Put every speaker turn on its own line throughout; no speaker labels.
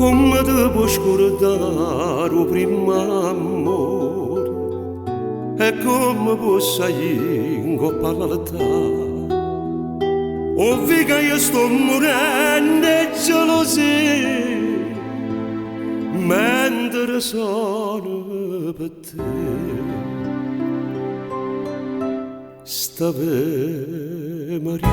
Come te puoi scordare il primo amore e come possai incoppare ovvio che io sto morendo di gelosia mentre sono per te st'Ave Maria.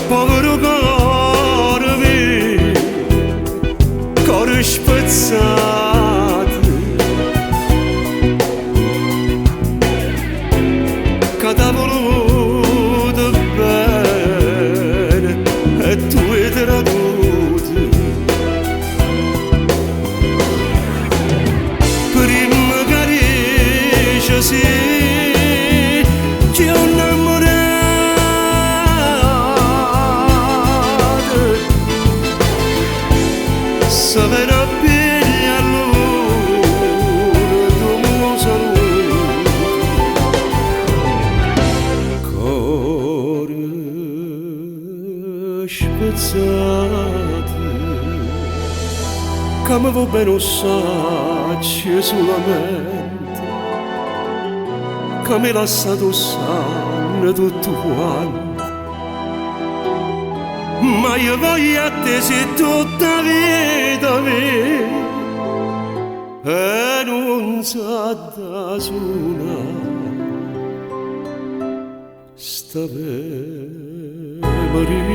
Povero cuore mio, cuore spezzato, che t'ha voluto bene e tu hai tradito. Prima che riesci sì, ti ho innamorato, sapere bene allora tu mi saluti. Cuore spezzato, che mi va bene un sacco solamente, che mi ha lasciato sangue tutto quanto, ma io voglio a te se tutta vita mia e non sa da suonare st'Ave Maria.